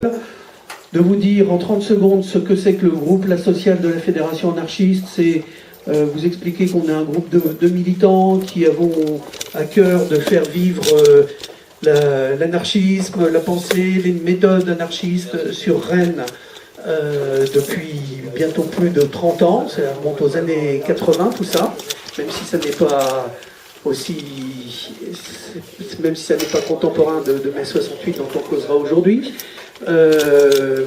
de vous dire en 30 secondes ce que c'est que le groupe La Sociale de la Fédération anarchiste. C'est vous expliquer qu'on est un groupe de militants qui avons à cœur de faire vivre l'anarchisme, la pensée, les méthodes anarchistes sur Rennes depuis bientôt plus de 30 ans. Ça remonte aux années 80 tout ça, même si ça n'est pas même si ça n'est pas contemporain de mai 68 dont on causera aujourd'hui.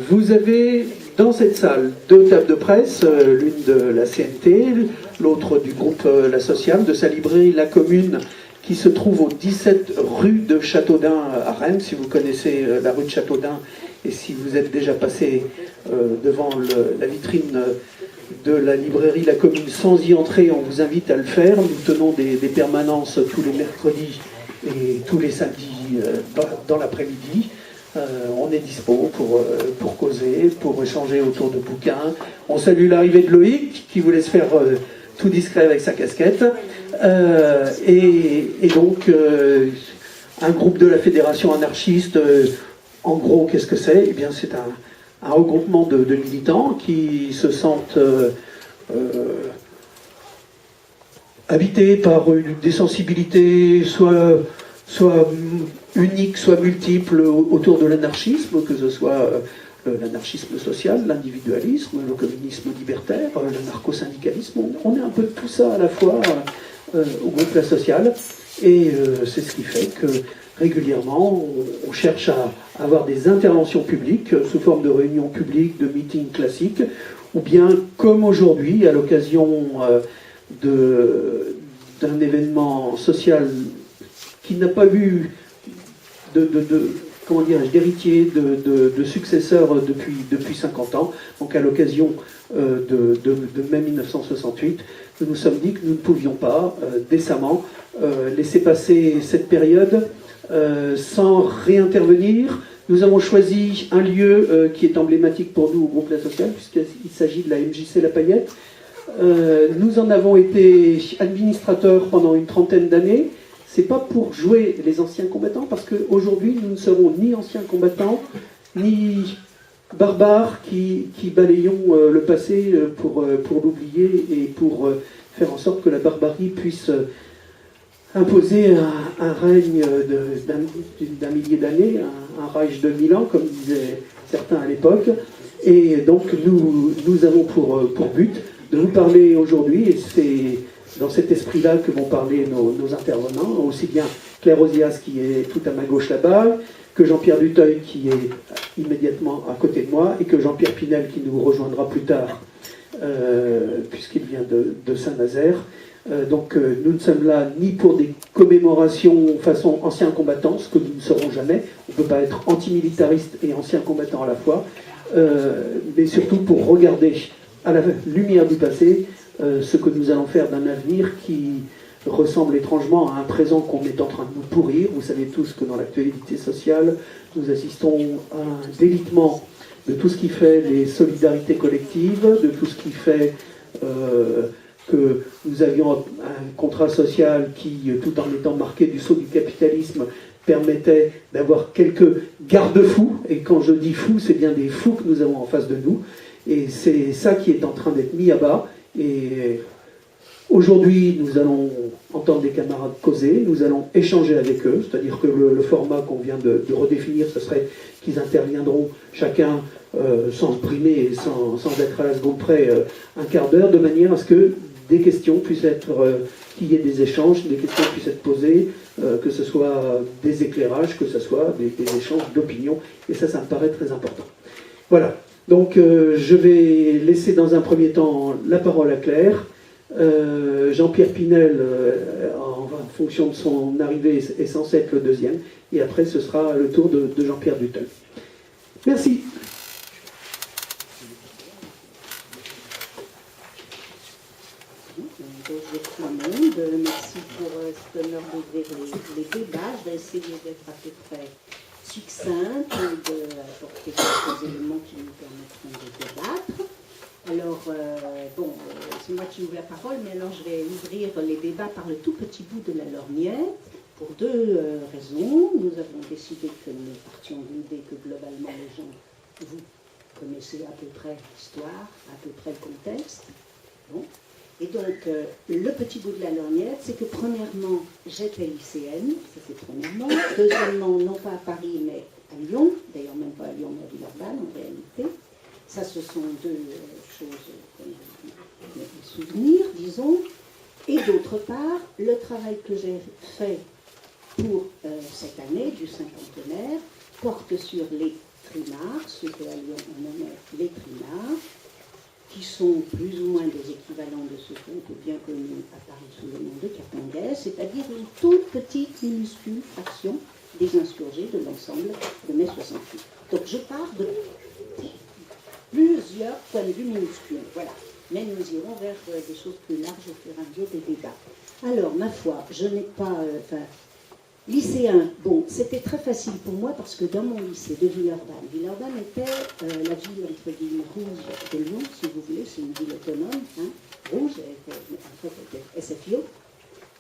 Vous avez dans cette salle deux tables de presse, l'une de la CNT, l'autre du groupe La Sociale, de sa librairie La Commune, qui se trouve au 17 rue de Châteaudun à Rennes, si vous connaissez la rue de Châteaudun, et si vous êtes déjà passé devant la vitrine de la librairie La Commune sans y entrer, on vous invite à le faire. Nous tenons des permanences tous les mercredis et tous les samedis dans l'après-midi. On est dispo pour causer, pour échanger autour de bouquins. On salue l'arrivée de Loïc, qui voulait se faire tout discret avec sa casquette. Et donc, un groupe de la Fédération anarchiste, en gros, qu'est-ce que c'est? Eh bien, c'est un regroupement de militants qui se sentent habités par des sensibilités soit uniques, soit multiples autour de l'anarchisme, que ce soit l'anarchisme social, l'individualisme, le communisme libertaire, l'anarcho-syndicalisme. On est un peu de tout ça à la fois au groupe La Sociale, et c'est ce qui fait que régulièrement on cherche à avoir des interventions publiques sous forme de réunions publiques, de meetings classiques, ou bien comme aujourd'hui à l'occasion d'un événement social qui n'a pas eu d'héritier, de successeur depuis 50 ans. Donc à l'occasion de mai 1968, nous nous sommes dit que nous ne pouvions pas décemment laisser passer cette période sans réintervenir. Nous avons choisi un lieu qui est emblématique pour nous au groupe La Sociale, puisqu'il s'agit de la MJC La Paillette. Nous en avons été administrateurs pendant une trentaine d'années. C'est pas pour jouer les anciens combattants, parce qu'aujourd'hui, nous ne serons ni anciens combattants, ni barbares qui balayons le passé pour l'oublier et pour faire en sorte que la barbarie puisse imposer un règne d'un millier d'années, un Reich de 1000 ans, comme disaient certains à l'époque. Et donc, nous avons pour but de vous parler aujourd'hui, et c'est dans cet esprit-là que vont parler nos intervenants, aussi bien Claire Ozias qui est tout à ma gauche là-bas, que Jean-Pierre Duteuil qui est immédiatement à côté de moi, et que Jean-Pierre Pinel qui nous rejoindra plus tard, puisqu'il vient de Saint-Nazaire. Donc nous ne sommes là ni pour des commémorations façon anciens combattants, ce que nous ne serons jamais. On ne peut pas être antimilitariste et ancien combattant à la fois, mais surtout pour regarder à la lumière du passé ce que nous allons faire d'un avenir qui ressemble étrangement à un présent qu'on est en train de nous pourrir. Vous savez tous que dans l'actualité sociale, nous assistons à un délitement de tout ce qui fait les solidarités collectives, de tout ce qui fait que nous avions un contrat social qui, tout en étant marqué du sceau du capitalisme, permettait d'avoir quelques garde-fous. Et quand je dis fous, c'est bien des fous que nous avons en face de nous. Et c'est ça qui est en train d'être mis à bas. Et aujourd'hui, nous allons entendre des camarades causer, nous allons échanger avec eux, c'est-à-dire que le format qu'on vient de redéfinir, ce serait qu'ils interviendront chacun sans se brimer et sans être à la seconde près un quart d'heure, de manière à ce que des questions puissent être, qu'il y ait des échanges, des questions puissent être posées, que ce soit des éclairages, que ce soit des échanges d'opinions, et ça me paraît très important. Voilà. Donc je vais laisser dans un premier temps la parole à Claire. Jean-Pierre Pinel, en fonction de son arrivée, est censé être le deuxième. Et après, ce sera le tour de Jean-Pierre Duteuil. Merci. Bonjour tout le monde. Merci pour cet honneur d'ouvrir les débats. Je vais essayer d'être à peu près succincte et d'apporter quelques éléments qui nous permettront de débattre. Alors, c'est moi qui ouvre la parole, mais alors je vais ouvrir les débats par le tout petit bout de la lorgnette Pour deux raisons. Nous avons décidé que nous partions de l'idée que globalement les gens, vous connaissez à peu près l'histoire, à peu près le contexte. Bon. Et donc, le petit bout de la lorgnette, c'est que premièrement, j'étais lycéenne, ça c'est premièrement. Deuxièmement, non pas à Paris, mais à Lyon, d'ailleurs même pas à Lyon, mais à Villeurbanne en réalité. Ça, ce sont deux choses, des souvenirs, disons. Et d'autre part, le travail que j'ai fait pour cette année du cinquantenaire porte sur les trinards, ceux qu'à Lyon on nommait les trinards, qui sont plus ou moins des équivalents de ceux qu'on peut bien connus à Paris sous le nom de Capinguais, c'est-à-dire une toute petite, minuscule fraction des insurgés de l'ensemble de mai 68. Donc je pars de plusieurs points de vue minuscules, voilà. Mais nous irons vers des choses plus larges au fur et à mesure des débats. Alors, ma foi, je n'ai pas... lycéen, bon, c'était très facile pour moi parce que dans mon lycée de Villeurbanne était la ville, entre guillemets, rouge de Lyon, si vous voulez, c'est une ville autonome, hein, rouge, en fait, était SFIO.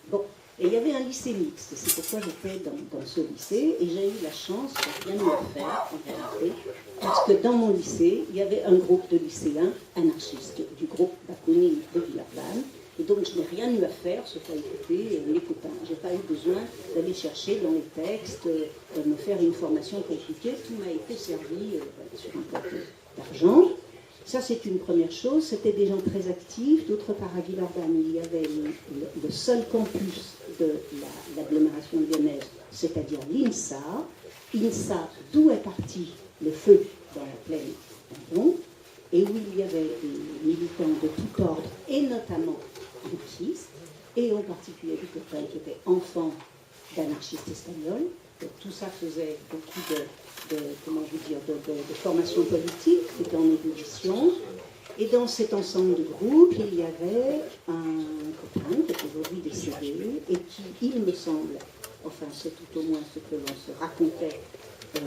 Bon, et il y avait un lycée mixte, c'est pourquoi j'étais dans ce lycée, et j'ai eu la chance de rien me faire, en réalité, parce que dans mon lycée, il y avait un groupe de lycéens anarchistes, du groupe Bakounine de Villeurbanne, et donc je n'ai rien eu à faire, sauf à écouter les copains. Je n'ai pas eu besoin d'aller chercher dans les textes, de me faire une formation compliquée, tout m'a été servi sur un plateau d'argent. Ça, c'est une première chose. C'était des gens très actifs. D'autre part, à Villeurbanne, il y avait le seul campus de l'agglomération lyonnaise, c'est-à-dire l'INSA. INSA, d'où est parti le feu dans la plaine d'Andron, et où il y avait des militants de tout ordre, et notamment anarchistes, et en particulier des copains qui étaient enfants d'anarchistes espagnols. Donc tout ça faisait beaucoup de formation politique, qui était en ébullition. Et dans cet ensemble de groupes, il y avait un copain qui est aujourd'hui décédé, et qui, il me semble, enfin c'est tout au moins ce que l'on se racontait,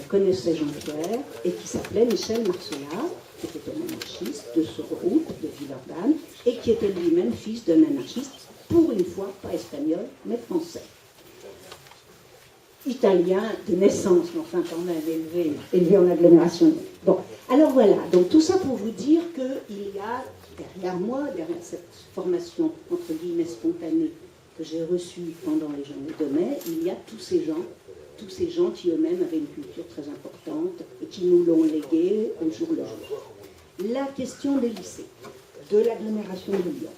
connaissait Jean-Pierre, et qui s'appelait Michel Marcellat, qui était un anarchiste de ce groupe de Villeurbanne, et qui était lui-même fils d'un anarchiste, pour une fois, pas espagnol, mais français. Italien de naissance, mais enfin quand même élevé en agglomération. Bon, alors voilà, donc tout ça pour vous dire qu'il y a derrière moi, derrière cette formation entre guillemets spontanée que j'ai reçue pendant les journées de mai, il y a tous ces gens qui eux-mêmes avaient une culture très importante et qui nous l'ont léguée au jour le jour. La question des lycées, de l'agglomération de Lyon.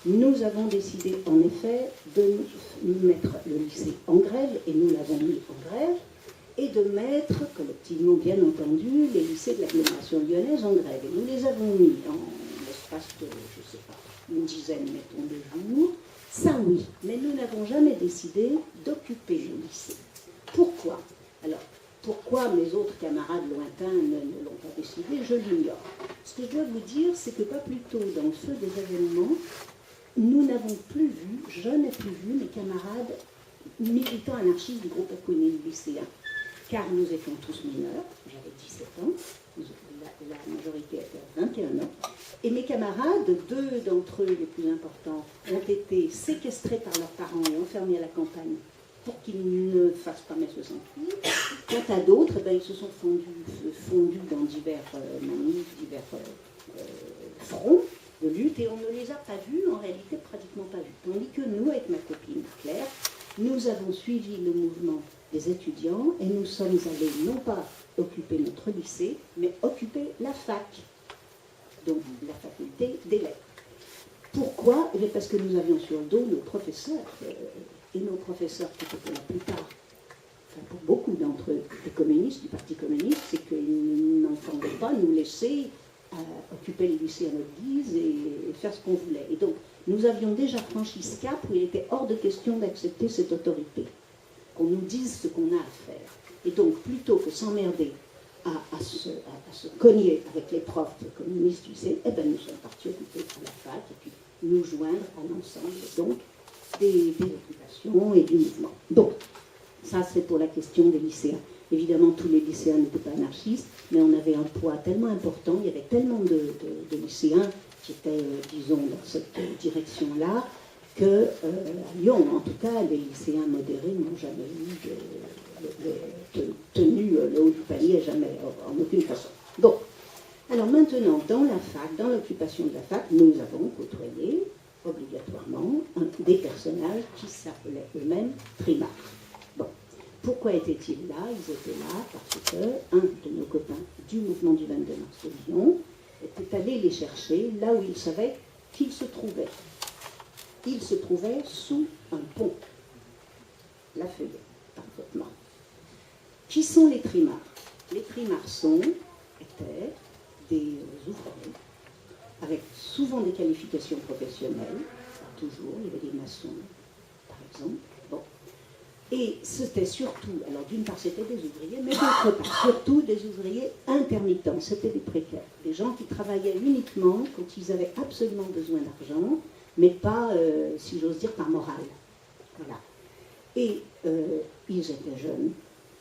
Nous avons décidé en effet de mettre le lycée en grève, et nous l'avons mis en grève, et de mettre collectivement, bien entendu, les lycées de l'agglomération lyonnaise en grève. Et nous les avons mis en l'espace de, je ne sais pas, une dizaine, mettons, de jours. Ça oui, mais nous n'avons jamais décidé d'occuper le lycée. Pourquoi? Alors, pourquoi mes autres camarades lointains ne l'ont pas décidé, je l'ignore. Ce que je dois vous dire, c'est que pas plus tôt dans le feu des événements, nous n'avons plus vu, je n'ai plus vu mes camarades militants anarchistes du groupe Bakounine lycéen, car nous étions tous mineurs, j'avais 17 ans, la majorité était à 21 ans, et mes camarades, deux d'entre eux les plus importants, ont été séquestrés par leurs parents et enfermés à la campagne pour qu'ils ne fassent pas mai 68. Quant à d'autres, ils se sont fondus dans divers manifs, divers fronts de lutte, et on ne les a pas vus, en réalité pratiquement pas vus. Tandis que nous, avec ma copine Claire, nous avons suivi le mouvement des étudiants et nous sommes allés non pas occuper notre lycée, mais occuper la fac, donc la faculté des lettres. Pourquoi? Eh bien parce que nous avions sur le dos nos professeurs, et nos professeurs qui étaient pour la plupart, enfin pour beaucoup d'entre eux, des communistes, du Parti communiste, c'est qu'ils n'entendaient pas nous laisser occuper les lycées à notre guise et faire ce qu'on voulait. Et donc, nous avions déjà franchi ce cap où il était hors de question d'accepter cette autorité, qu'on nous dise ce qu'on a à faire. Et donc, plutôt que s'emmerder à se cogner avec les profs communistes du lycée, eh bien, nous sommes partis occuper à la fac et puis nous joindre à l'ensemble donc des occupations et du mouvement. Donc, ça c'est pour la question des lycéens. Évidemment, tous les lycéens n'étaient pas anarchistes, mais on avait un poids tellement important, il y avait tellement de lycéens qui étaient, disons, dans cette direction-là, que à Lyon, en tout cas, les lycéens modérés n'ont jamais tenu le haut du panier, jamais, en aucune façon. Bon, alors maintenant, dans la fac, dans l'occupation de la fac, nous avons côtoyé obligatoirement des personnages qui s'appelaient eux-mêmes trimards. Bon, pourquoi étaient-ils là? Ils étaient là parce que un de nos copains du mouvement du 22 mars de Lyon était allé les chercher là où il savait qu'ils se trouvaient. Ils se trouvaient sous un pont. La feuille, parfaitement. Qui sont les trimards? Les trimards étaient des ouvriers, avec souvent des qualifications professionnelles, pas toujours, il y avait des maçons, par exemple. Bon. Et c'était surtout, alors d'une part c'était des ouvriers, mais d'autre part surtout des ouvriers intermittents, c'était des précaires, des gens qui travaillaient uniquement quand ils avaient absolument besoin d'argent, mais pas, si j'ose dire, par morale. Voilà. Et ils étaient jeunes,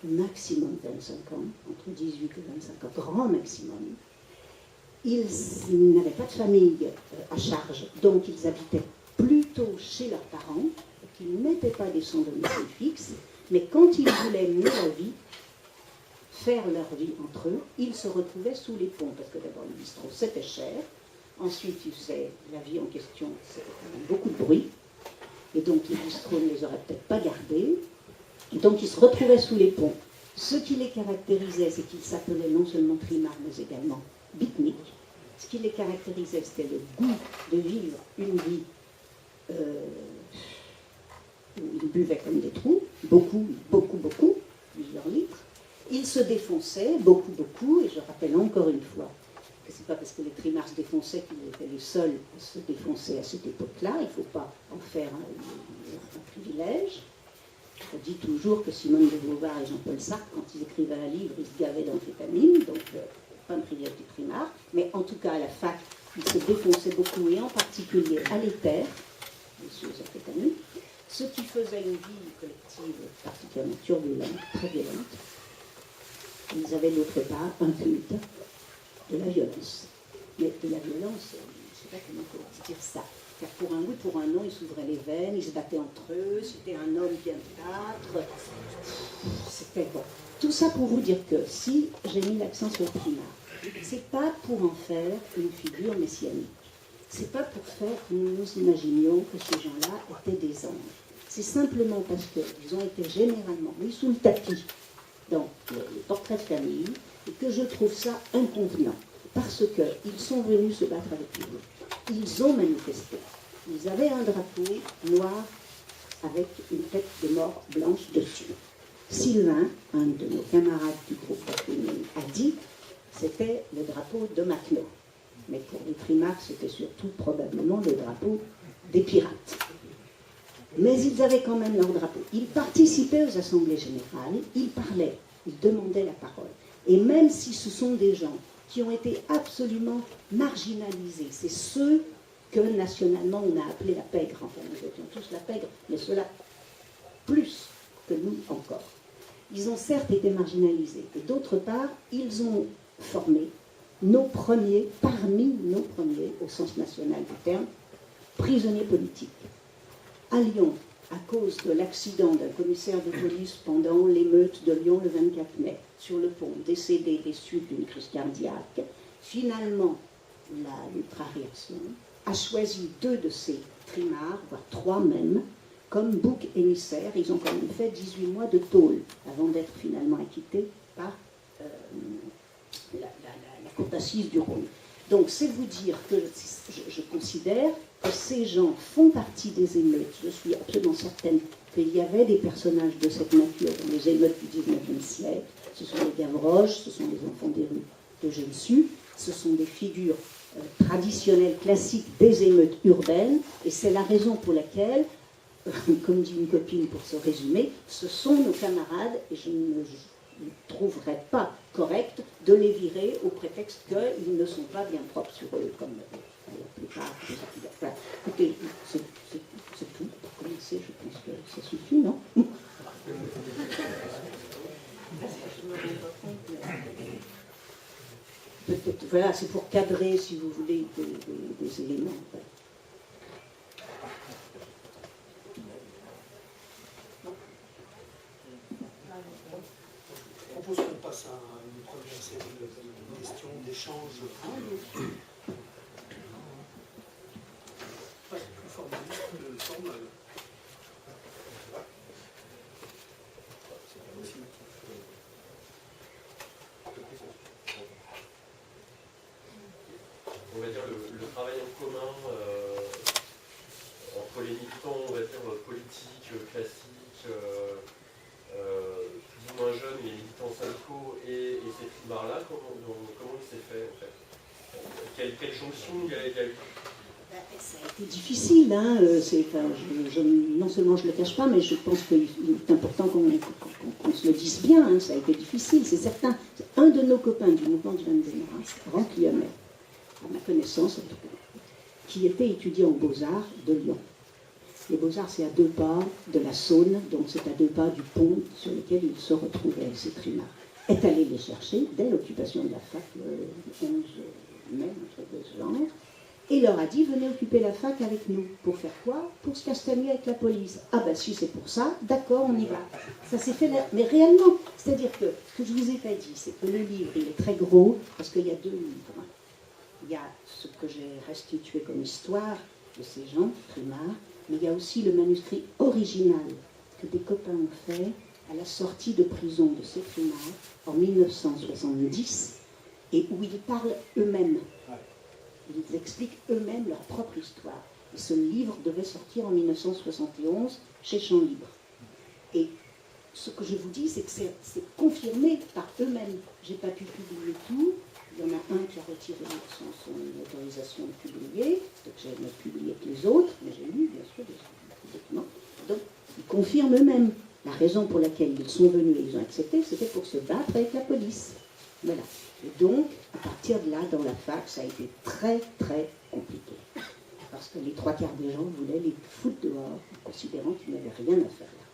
maximum 25 ans, entre 18 et 25 ans, grand maximum. Ils n'avaient pas de famille à charge, donc ils habitaient plutôt chez leurs parents, qui n'étaient pas des sans domicile fixe, mais quand ils voulaient mener la vie, faire leur vie entre eux, ils se retrouvaient sous les ponts, parce que d'abord le bistrot c'était cher, ensuite tu sais, la vie en question c'était quand même beaucoup de bruit, et donc les bistrots ne les auraient peut-être pas gardés, et donc ils se retrouvaient sous les ponts. Ce qui les caractérisait, c'est qu'ils s'appelaient non seulement trimards, mais également beatniks. Ce qui les caractérisait, c'était le goût de vivre une vie où ils buvaient comme des trous, beaucoup, plusieurs litres. Ils se défonçaient, beaucoup, et je rappelle encore une fois que ce n'est pas parce que les trimards se défonçaient qu'ils étaient les seuls à se défoncer à cette époque-là, il ne faut pas en faire un privilège. On dit toujours que Simone de Beauvoir et Jean-Paul Sartre, quand ils écrivaient un livre, ils se gavaient d'amphétamine, donc pas un privilège des trimards, mais en tout cas à la fac, ils se défonçaient beaucoup, et en particulier à l'éther, les amphétamines, ce qui faisait une vie collective particulièrement turbulente, très violente. Ils avaient d'autre part un culte de la violence. Mais de la violence, je ne sais pas comment on peut dire ça. Car pour un oui, pour un non, ils s'ouvraient les veines, ils se battaient entre eux, c'était un homme bien battre. C'était bon. Tout ça pour vous dire que si j'ai mis l'accent sur le primaire, c'est pas pour en faire une figure messianique. C'est pas pour faire que nous nous imaginions que ces gens-là étaient des anges. C'est simplement parce qu'ils ont été généralement mis sous le tapis dans les portraits de famille et que je trouve ça inconvenant. Parce qu'ils sont venus se battre avec nous. Ils ont manifesté. Ils avaient un drapeau noir avec une tête de mort blanche dessus. Sylvain, un de nos camarades du groupe Patrimoine, a dit que c'était le drapeau de Macknaud. Mais pour les trimards, c'était surtout probablement le drapeau des pirates. Mais ils avaient quand même leur drapeau. Ils participaient aux assemblées générales, ils parlaient, ils demandaient la parole. Et même si ce sont des gens qui ont été absolument marginalisés, c'est ceux que nationalement on a appelé la pègre. Enfin, nous étions tous la pègre, mais ceux-là plus que nous encore. Ils ont certes été marginalisés, et d'autre part, ils ont formé parmi nos premiers, au sens national du terme, prisonniers politiques. À Lyon, à cause de l'accident d'un commissaire de police pendant l'émeute de Lyon le 24 mai, sur le pont, décédé des suites d'une crise cardiaque, finalement, l'ultra-réaction a choisi 2 de ces trimards, voire 3 même, comme boucs émissaires. Ils ont quand même fait 18 mois de tôle avant d'être finalement acquittés par la cour d'assises du Rhône. Donc c'est vous dire que je considère que ces gens font partie des émeutes. Je suis absolument certaine qu'il y avait des personnages de cette nature dans les émeutes du XIXe siècle. Ce sont les Gavroches, ce sont les enfants des rues de Jésus, ce sont des figures traditionnelles, classiques des émeutes urbaines, et c'est la raison pour laquelle, comme dit une copine pour se résumer, ce sont nos camarades, et je ne trouverais pas correct de les virer au prétexte qu'ils ne sont pas bien propres sur eux, comme la plupart des acteurs. Voilà. Écoutez, c'est tout. Pour commencer, je pense que ça suffit, non? Peut-être, voilà, c'est pour cadrer, si vous voulez, des éléments. échanges. Plus formaliste que formal. On va dire le travail en commun entre les militants, on va dire, politiques, classiques, plus ou moins jeunes, les militants syndicaux et ces trimards-là, comment il s'est fait en fait? Quelle jonction il y a eu? Ça a été difficile, hein. Non seulement je ne le cache pas, mais je pense qu'il est important qu'on se le dise bien, hein. Ça a été difficile, c'est certain. Un de nos copains du mouvement du 22 mars, Franck Lyonnais, à ma connaissance en tout cas, qui était étudiant aux Beaux-Arts de Lyon. Les Beaux-Arts, c'est à 2 pas de la Saône, donc c'est à 2 pas du pont sur lequel il se retrouvait, ces trimards. Est allé les chercher dès l'occupation de la fac, le 11 mai, un truc de ce genre, et leur a dit, venez occuper la fac avec nous. Pour faire quoi? Pour se castagner avec la police. Ah ben si c'est pour ça, d'accord, on y va. Ça s'est fait là. Mais réellement, c'est-à-dire que ce que je vous ai pas dit, c'est que le livre, il est très gros, parce qu'il y a 2 livres. Il y a ce que j'ai restitué comme histoire de ces gens, trimards, mais il y a aussi le manuscrit original que des copains ont fait à la sortie de prison de ces trimards en 1970, et où ils parlent eux-mêmes. Ils expliquent eux-mêmes leur propre histoire. Et ce livre devait sortir en 1971 chez Champs Libres. Et ce que je vous dis, c'est que c'est confirmé par eux-mêmes. Je n'ai pas pu publier tout. Il y en a un qui a retiré son autorisation de publier, donc j'ai publié que les autres, mais j'ai lu bien sûr des documents. Donc ils confirment eux-mêmes. La raison pour laquelle ils sont venus et ils ont accepté, c'était pour se battre avec la police. Voilà. Et donc, à partir de là, dans la fac, ça a été très, très compliqué. Parce que les 3/4 des gens voulaient les foutre dehors, en considérant qu'ils n'avaient rien à faire là.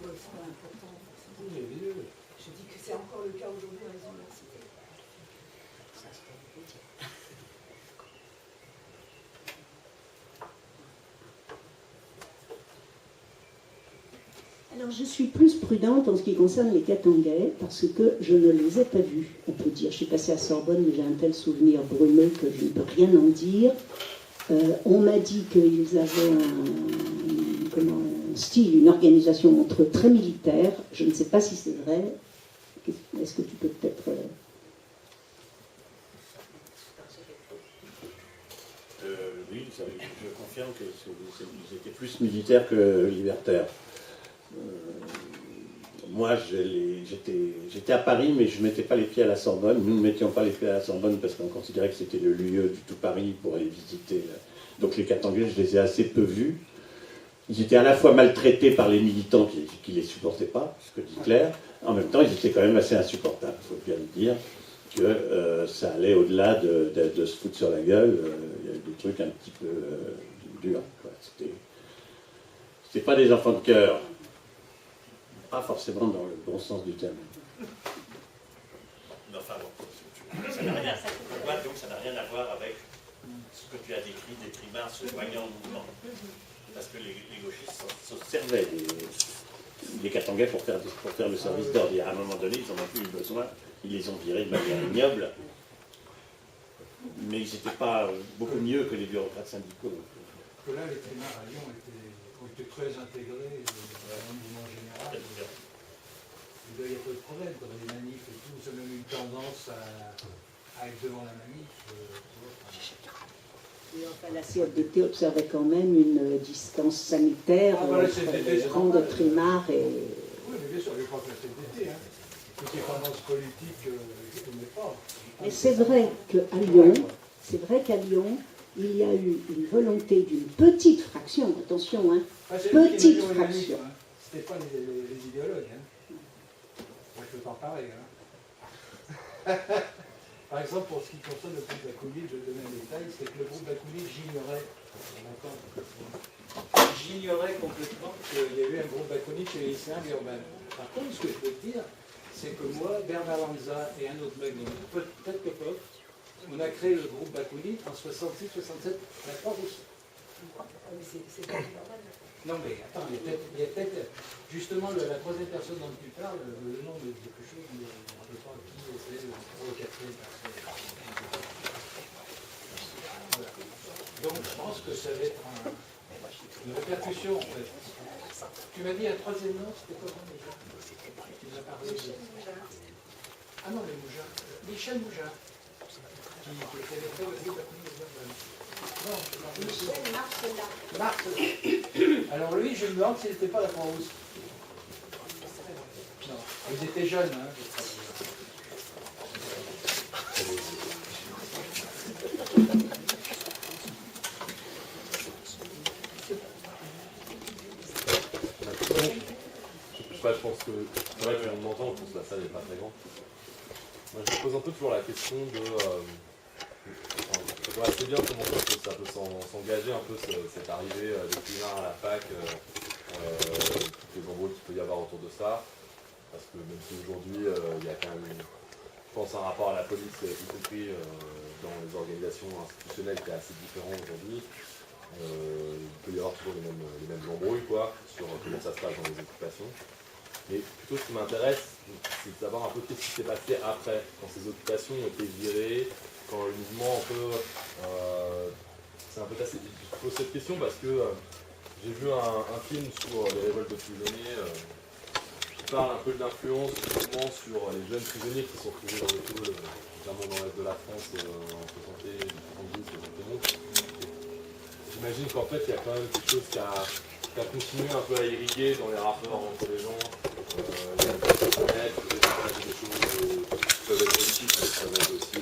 C'est pas important. Je dis que c'est encore le cas aujourd'hui dans les universités. Ça, c'est pas le dire. Alors, je suis plus prudente en ce qui concerne les Katangais, parce que je ne les ai pas vus, on peut dire. Je suis passée à Sorbonne, mais j'ai un tel souvenir brumeux que je ne peux rien en dire. On m'a dit qu'ils avaient un style, une organisation entre eux très militaire. Je ne sais pas si c'est vrai. Est-ce que tu peux peut-être... Oui, je confirme qu'ils étaient plus militaires que libertaires. Moi, j'étais à Paris, mais je ne mettais pas les pieds à la Sorbonne. Nous ne mettions pas les pieds à la Sorbonne parce qu'on considérait que c'était le lieu du tout Paris pour aller visiter. Donc les Katangais, je les ai assez peu vus. Ils étaient à la fois maltraités par les militants qui ne les supportaient pas, ce que dit Claire. En même temps, ils étaient quand même assez insupportables, il faut bien le dire, que ça allait au-delà de se foutre sur la gueule. Il y avait des trucs un petit peu durs. C'était pas des enfants de cœur. Pas forcément dans le bon sens du terme. Mais enfin bon, ça n'a rien à voir avec ce que tu as décrit des trimards se joignant au mouvement. Parce que les gauchistes se servaient des Katangais pour faire le service d'ordre. Et à un moment donné, ils n'en ont plus eu besoin. Ils les ont virés de manière ignoble. Mais ils n'étaient pas beaucoup mieux que les bureaucrates syndicaux. Que là, les trimards à Lyon ont été très intégrés dans le mouvement général. Il y a peu de problème dans les manifs et tout. Ils ont même eu tendance à être devant la manif. Et enfin, la CFDT observait quand même une distance sanitaire entre les rangs de trimards et... Oui, mais bien sûr, je crois que la CFDT, toutes les tendances politiques, je ne connais pas. Mais c'est vrai qu'à Lyon, il y a eu une volonté d'une petite fraction, attention, petite fraction. C'était pas les idéologues. Je peux t'en parler. Par exemple, pour ce qui concerne le groupe Bakounine, je vais donner un détail, c'est que le groupe Bakounine, j'ignorais complètement qu'il y a eu un groupe Bakounine chez les lycéens urbains. Par contre, ce que je peux te dire, c'est que moi, Bernard Lanza et un autre mec, peut-être que pas, on a créé le groupe Bakounine en 66-67, la Croix-Rousse. Mais c'est pas normal. Non, mais attends, il y a peut-être justement la troisième personne dont tu parles, le nom de quelque chose, mais on ne peut pas qui c'est pour le quatrième personne. Voilà. Donc je pense que ça va être une répercussion en fait. Tu m'as dit un troisième nom, c'était quoi déjà? Tu m'as parlé de... Ah non, les Mougins. Michel Mougin. Qui était le groupe à non, Michel Marcelin. Marcelin. Alors lui, je me demande s'il n'était pas à la Croix-Rousse. Non, ils étaient jeunes, hein. Je pense que c'est vrai qu'on m'entend, je pense que la salle n'est pas très grande. Moi, je me pose un peu toujours la question de. C'est bien comment ça peut s'engager un peu cette arrivée des primaires à la fac, toutes les embrouilles qu'il peut y avoir autour de ça. Parce que même si aujourd'hui il y a quand même, je pense, un rapport à la police, y compris dans les organisations institutionnelles qui est assez différent aujourd'hui. Il peut y avoir toujours les mêmes embrouilles quoi, sur comment ça se passe dans les occupations. Mais plutôt ce qui m'intéresse, c'est de savoir un peu qu'est-ce qui s'est passé après, quand ces occupations ont été virées, quand le mouvement un peu... c'est un peu assez... Je pose cette question parce que j'ai vu un film sur les révoltes de prisonniers qui parle un peu de l'influence du mouvement sur les jeunes prisonniers qui sont retrouvés dans le tôle, notamment dans l'est de la France en 70, 70, 71. J'imagine qu'en fait, il y a quand même quelque chose qui a continué un peu à irriguer dans les rapports entre les gens. Il y a des choses qui peuvent être politiques, mais ça va être aussi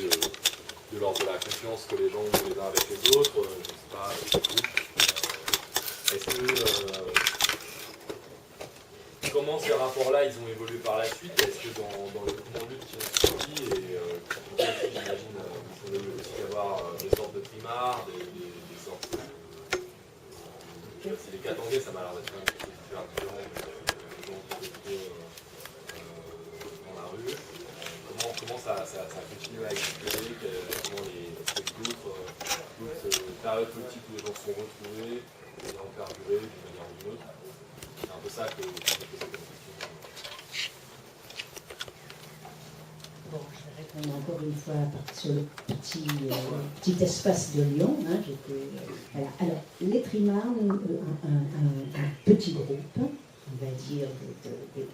de l'ordre de la confiance que les gens ont les uns avec les autres. Je ne sais pas, est-ce que... comment ces rapports-là, ils ont évolué par la suite? Est-ce que dans le mouvement de lutte qui ont suivi, et j'imagine qu'il faut aussi y avoir des sortes de primaires, des sortes de... C'est les Katangais, ça m'a l'air d'être quand même quelque chose de super différent des gens qui étaient plutôt dans la rue. Comment ça continue à exister? Comment d'autres périodes politiques où les gens se sont retrouvés, les gens ont perduré d'une manière ou d'une autre? C'est un peu ça que je me posais comme question. Bon, je vais répondre encore une fois sur le petit espace de Lyon. Hein, voilà. Alors, les Trimards, un petit groupe, on va dire,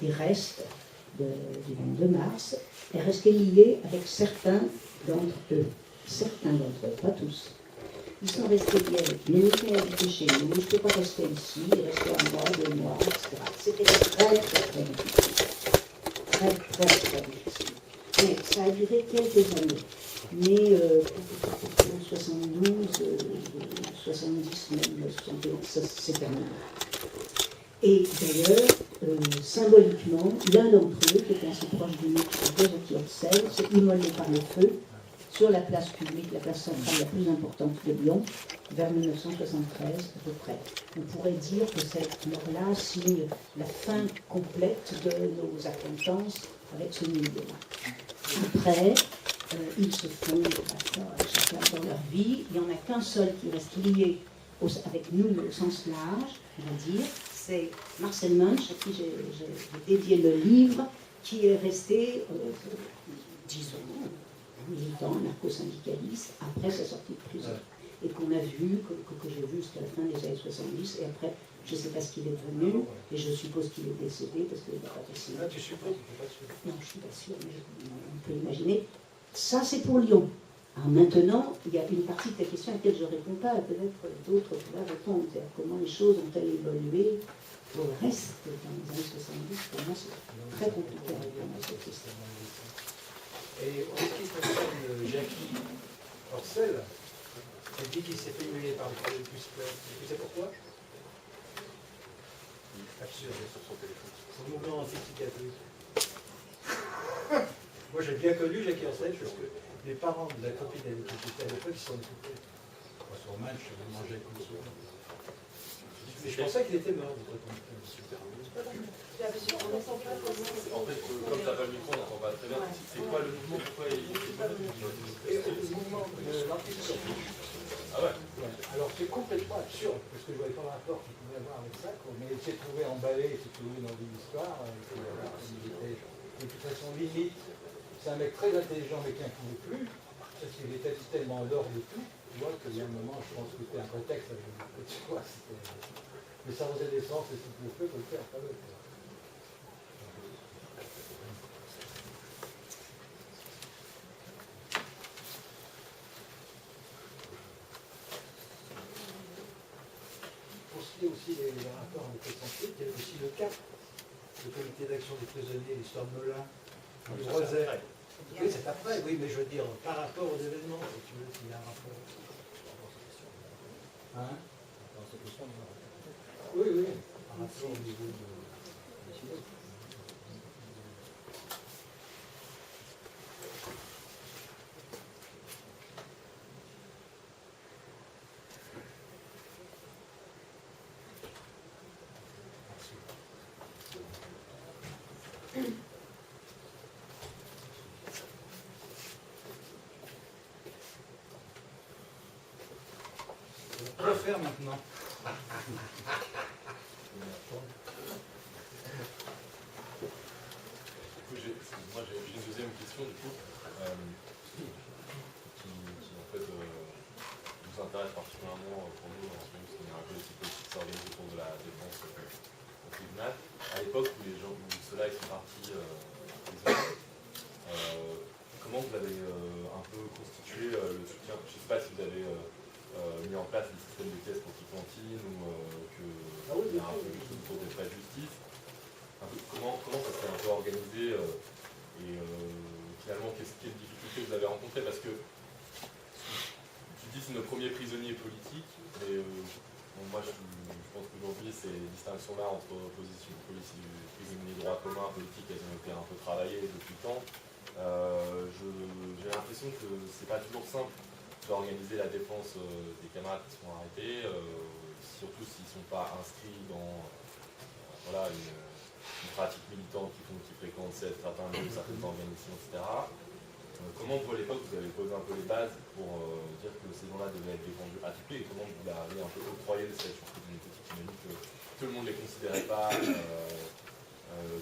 des restes du 22 mars, est resté lié avec certains d'entre eux. Certains d'entre eux, pas tous. Ils sont restés liés avec nous, ils sont habités chez nous, je ne peux pas rester ici, rester un mois, 2 mois, etc. C'était très, très difficile. Très, très, très difficile. Mais ça a duré quelques années. Mais en 72, 70 même, 71, ça s'est terminé. Et d'ailleurs, symboliquement, l'un d'entre eux, qui était assez proche de nous, qui était Jackie Orsel, s'est immolé par le feu sur la place publique, la place centrale la plus importante de Lyon, vers 1973 à peu près. On pourrait dire que cette mort-là signe la fin complète de nos acquaintances avec ce milieu-là. Après, ils se font chacun dans leur vie. Il n'y en a qu'un seul qui reste lié avec nous au sens large, on va dire. C'est Marcel Munch, à qui j'ai dédié le livre, qui est resté, disons, militant, anarcho-syndicaliste, après sa sortie de prison. Et qu'on a vu, que j'ai vu jusqu'à la fin des années 70, et après, je ne sais pas ce qu'il est devenu, et je suppose qu'il est décédé, parce qu'il n'est pas facile. Là, tu supposes, tu n'es pas sûr. Non, je ne suis pas sûre, mais on peut imaginer. Ça, c'est pour Lyon. Alors maintenant, il y a une partie de ta question à laquelle je ne réponds pas, peut-être d'autres pourraient répondre. C'est-à-dire comment les choses ont-elles évolué pour le reste dans les années 70. Pour moi, c'est très compliqué à répondre à cette question. Et en ce qui concerne Jackie Orsel, elle dit qu'il s'est fait humilier par le plus. Tu sais pourquoi? Absurde, sur son téléphone. Son mouvement anti-psychiatrique. Moi, j'ai bien connu Jackie Orsel, parce que les parents de la copine qui était à l'époque, ils s'en occupaient. Sur Manche, je mangeais comme ça. Mais je pensais qu'il était mort. En fait, Comme tu n'as pas le micro, on n'entend pas très bien. C'est quoi le mouvement? Pourquoi il est Le mouvement de l'anti-psychiatrie. Ah ouais. Alors c'est complètement absurde, parce que je ne voyais pas le rapport qu'il pouvait avoir avec ça, quoi. Mais il s'est trouvé emballé, il s'est trouvé dans une histoire, il était de toute façon limite. C'est un mec très intelligent mais qui n'en pouvait plus, parce qu'il était tellement en dehors de tout, tu vois, qu'il y a un moment, je pense que c'était un prétexte, tu vois, mais ça faisait des sens, et si tu le fais, faut le faire, pas l'autre. Pour ce qui est aussi des rapports avec les santé, il y a aussi le CAP, le comité d'action des prisonniers, l'histoire de Melun, du Rosaire. Oui, c'est après, oui, mais je veux dire, par rapport aux événements, si tu veux, s'il y a un rapport. Hein? Oui, oui, par rapport au niveau de... On va faire maintenant. Moi j'ai une deuxième question du coup, qui en fait nous intéresse particulièrement pour nous en ce moment, parce qu'on est un collectif politique qui s'organise autour de la défense au tribunal. À l'époque où les gens, où ceux-là sont partis en prison, comment vous avez un peu constitué le soutien? Je ne sais pas si vous avez mis en place des systèmes de caisse anti-cantine ou qu'il y a un peu juste autour des frais de justice. Comment ça s'est un peu organisé et finalement quelles difficultés vous avez rencontrées? Parce que tu dis c'est nos premiers prisonniers politiques, mais bon, moi je pense qu'aujourd'hui ces distinctions-là entre opposition prisonniers droit commun, politique, elles ont été un peu travaillées depuis le temps. J'ai l'impression que c'est pas toujours simple d'organiser la défense des camarades qui sont arrêtés, surtout s'ils ne sont pas inscrits dans voilà, une pratique militante qui fréquente certains lieux, certaines organisations, etc. Comment vous, à l'époque, vous avez posé un peu les bases pour dire que ces gens-là devaient être défendus à tout prix, et comment vous avez un peu octroyé le statut de prisonnier politique? J'imagine que tout le monde ne les considérait pas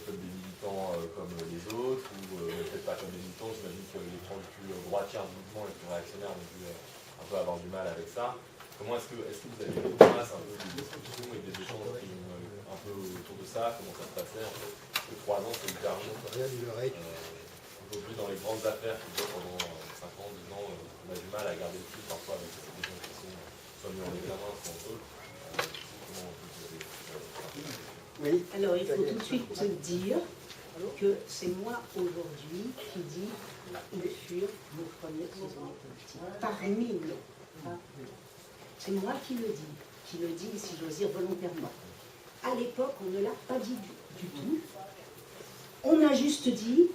comme des militants comme les autres, ou peut-être pas comme des militants. J'imagine que les francs les plus droitières du mouvement, les plus réactionnaires ont dû un peu avoir du mal avec ça. Comment est-ce que vous avez mis en place un peu des discussions et des échanges un peu autour de ça? Comment ça se passait en fait? Parce que 3 ans, c'est hyper long. Aujourd'hui, dans les grandes affaires qui durent pendant 5 ans, 10 ans, on a du mal à garder le fil parfois avec des gens qui sont soit mis en examen, soit en taule. Comment vous avez... Oui. Alors, il faut tout de suite te dire que c'est moi aujourd'hui qui dis qu'ils furent nos premiers prisonniers politiques. Parmi nous. C'est moi qui le dis, si j'ose dire, volontairement. À l'époque, on ne l'a pas dit du tout. On a juste dit,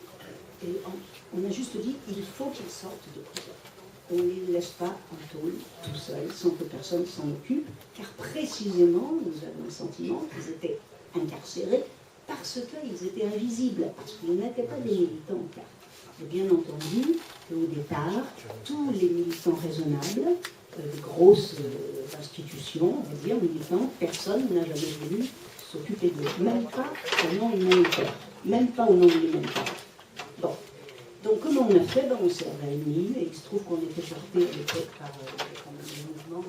il faut qu'ils sortent de prison. On ne les laisse pas en tôle, tout seuls, sans que personne s'en occupe, car précisément, nous avons le sentiment qu'ils étaient incarcérés parce qu'ils étaient invisibles, parce qu'ils n'étaient pas des militants. Car, bien entendu, qu'au départ, tous les militants raisonnables, de grosses institutions, on va dire, militants, personne n'a jamais voulu s'occuper d'eux, même pas au nom humanitaire, même pas au nom de l'humanitaire. Bon, donc comment on a fait? On s'est réunis, et il se trouve qu'on était porté à l'époque par des mouvements.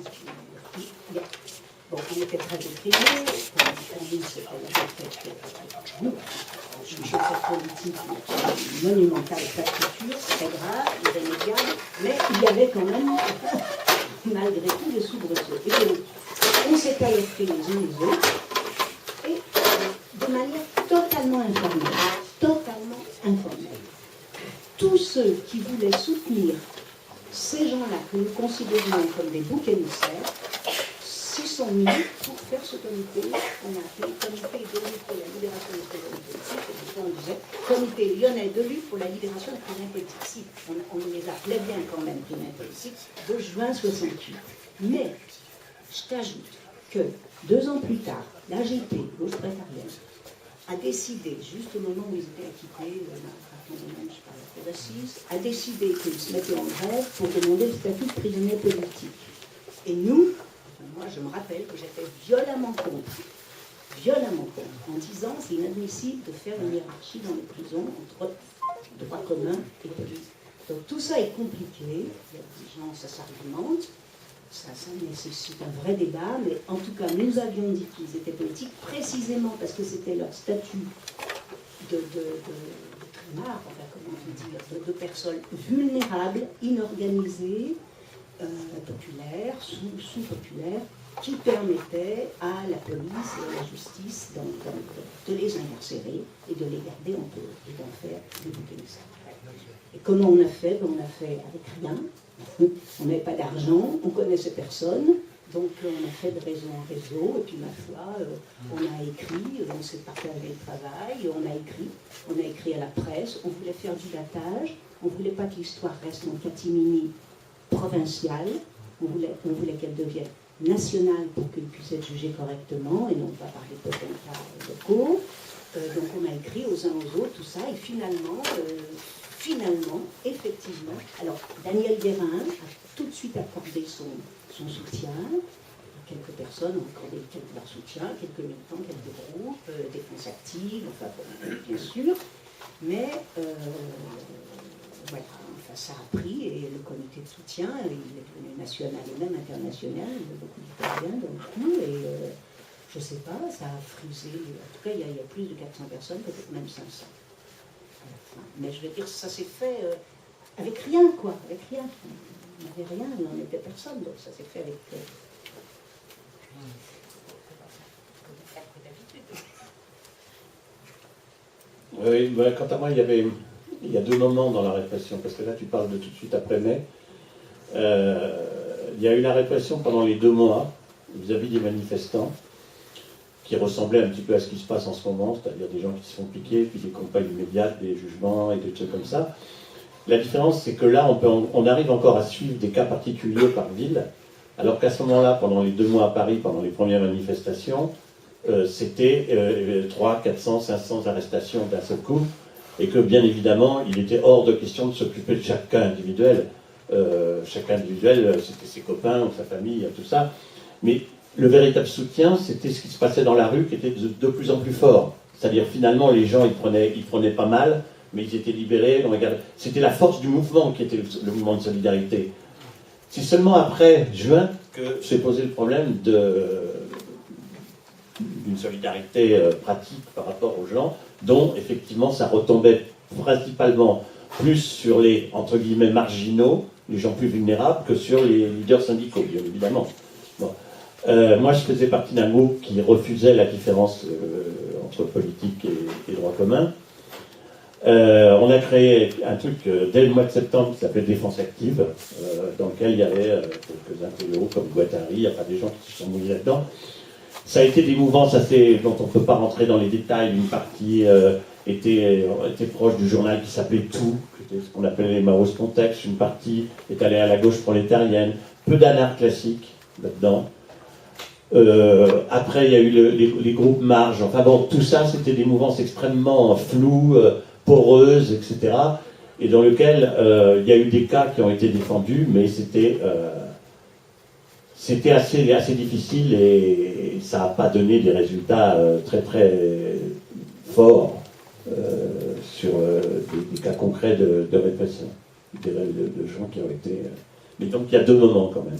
Bon, on était très déprimés, pour nous c'était la défaite, une chose politique monumentale, sa culture, très grave, irrémédiable, mais il y avait quand même, malgré tout, des soubresauts. Et donc, on s'est alertés les uns les autres, et de manière totalement informelle. Tous ceux qui voulaient soutenir ces gens-là que nous considérions comme des boucs émissaires s'y sont mis pour faire ce comité qu'on a appelé Comité de lutte pour la libération des prisonniers politiques, et puis on disait Comité lyonnais de lutte pour la libération des prisonniers politiques. Si, on les appelait bien quand même prisonniers politiques, de juin 68. Mais je t'ajoute que 2 ans plus tard, l'AGP, gauche prétarienne, a décidé, juste au moment où ils étaient acquittés, par la cour d'assises, a décidé qu'ils se mettaient en grève pour demander le statut de prisonnier politique. Et nous, je me rappelle que j'étais violemment contre, en disant c'est inadmissible de faire une hiérarchie dans les prisons entre droit commun et police. Donc tout ça est compliqué, il y a des gens, ça s'argumente, ça nécessite un vrai débat, mais en tout cas nous avions dit qu'ils étaient politiques précisément parce que c'était leur statut de trimard, enfin comment on dit, de personnes vulnérables, inorganisées, populaires, sous-populaires, qui permettait à la police et à la justice de les incarcérer et de les garder en peu et d'en faire des boucs émissaires. Et comment on a fait? On a fait avec rien. On n'avait pas d'argent, on connaissait personne, donc on a fait de réseau en réseau, et puis ma foi, on a écrit, on s'est partagé le travail, on a écrit à la presse, on voulait faire du datage, on ne voulait pas que l'histoire reste en catimini provinciale, on voulait qu'elle devienne nationale pour qu'elle puisse être jugée correctement, et non pas par les potentats locaux. Donc on a écrit aux uns aux autres tout ça, et finalement, effectivement, alors Daniel Guérin a tout de suite accordé son soutien. Quelques personnes ont accordé leur soutien, quelques militants, quelques groupes, défense active, enfin bon, bien sûr. Mais voilà, enfin, ça a pris et le comité de soutien, il est devenu national et même international, il y a beaucoup d'Italiens dans le coup, et je ne sais pas, ça a frisé, en tout cas il y a plus de 400 personnes, peut-être même 500. Mais je veux dire, ça s'est fait avec rien, quoi, avec rien. On n'avait rien, il n'en était personne, donc ça s'est fait avec... Oui, ben, quant à moi, il y a deux moments dans la répression, parce que là tu parles de tout de suite après mai. Il y a eu la répression pendant les 2 mois vis-à-vis des manifestants, qui ressemblait un petit peu à ce qui se passe en ce moment, c'est-à-dire des gens qui se font piquer, puis des campagnes immédiates, des jugements et des trucs comme ça. La différence, c'est que là, on arrive encore à suivre des cas particuliers par ville, alors qu'à ce moment-là, pendant les 2 mois à Paris, pendant les premières manifestations, c'était 300, 400, 500 arrestations d'un seul coup, et que bien évidemment, il était hors de question de s'occuper de chaque cas individuel. Chaque individuel, c'était ses copains ou sa famille, tout ça. Mais le véritable soutien, c'était ce qui se passait dans la rue, qui était de plus en plus fort. C'est-à-dire, finalement, les gens, ils prenaient pas mal, mais ils étaient libérés. C'était la force du mouvement qui était le mouvement de solidarité. C'est seulement après juin que s'est posé le problème d'une solidarité pratique par rapport aux gens, dont, effectivement, ça retombait principalement plus sur les, entre guillemets, marginaux, les gens plus vulnérables, que sur les leaders syndicaux, bien évidemment. Bon. Moi, je faisais partie d'un groupe qui refusait la différence entre politique et droit commun. On a créé un truc dès le mois de septembre qui s'appelait Défense Active, dans lequel il y avait quelques intellos comme Guattari, enfin des gens qui se sont mouillés là-dedans. Ça a été des mouvances dont on ne peut pas rentrer dans les détails. Une partie était proche du journal qui s'appelait Tout, qui était ce qu'on appelait les Maos Context. Une partie est allée à la gauche prolétarienne. Peu d'anards classiques là-dedans. Après, il y a eu les groupes marges. Enfin bon, tout ça, c'était des mouvances extrêmement floues, poreuses, etc. Et dans lequel il y a eu des cas qui ont été défendus, mais c'était assez difficile et ça n'a pas donné des résultats très très forts sur des cas concrets de répression, de gens qui ont été... Mais donc il y a 2 moments quand même.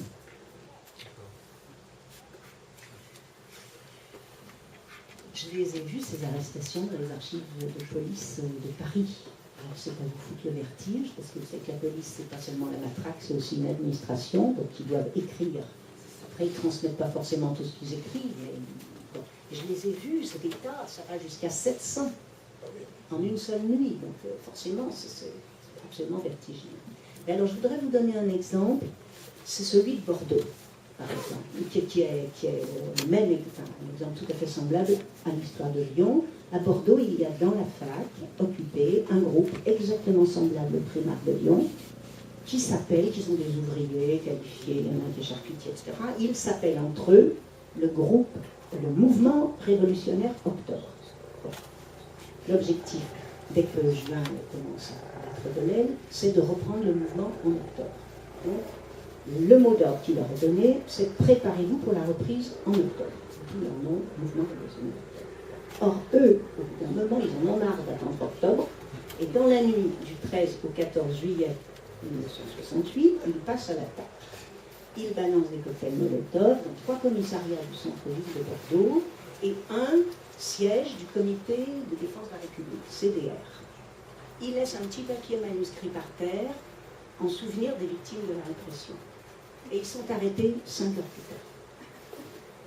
Je les ai vus, ces arrestations, dans les archives de police de Paris. Alors c'est à vous foutre le vertige, parce que c'est que la police, c'est pas seulement la matraque, c'est aussi une administration, donc ils doivent écrire. Après, ils ne transmettent pas forcément tout ce qu'ils écrivent, mais bon. Je les ai vus, c'est des tas, ça va jusqu'à 700 en une seule nuit, donc forcément, c'est absolument vertigineux. Et alors, je voudrais vous donner un exemple, c'est celui de Bordeaux, par exemple, qui est le même, enfin, un exemple tout à fait semblable à l'histoire de Lyon. À Bordeaux, il y a dans la fac, occupé, un groupe exactement semblable au primaire de Lyon, qui sont des ouvriers qualifiés, il y en a des charcutiers, etc. Ils s'appellent entre eux le mouvement révolutionnaire Octobre. L'objectif, dès que juin commence à battre de l'aile, c'est de reprendre le mouvement en octobre. Donc, Le mot d'ordre qu'il leur a donné, c'est préparez-vous pour la reprise en octobre. Tout leur nom, mouvement révolutionnaire d'octobre. Or, eux, au bout d'un moment, ils en ont marre d'attendre octobre, et dans la nuit du 13 au 14 juillet 1968, ils passent à l'attaque. Ils balancent des cocktails Molotov dans 3 commissariats du centre-ville de Bordeaux et un siège du comité de défense de la République, CDR. Ils laissent un petit papier manuscrit par terre en souvenir des victimes de la répression. Et ils sont arrêtés 5 heures plus tard.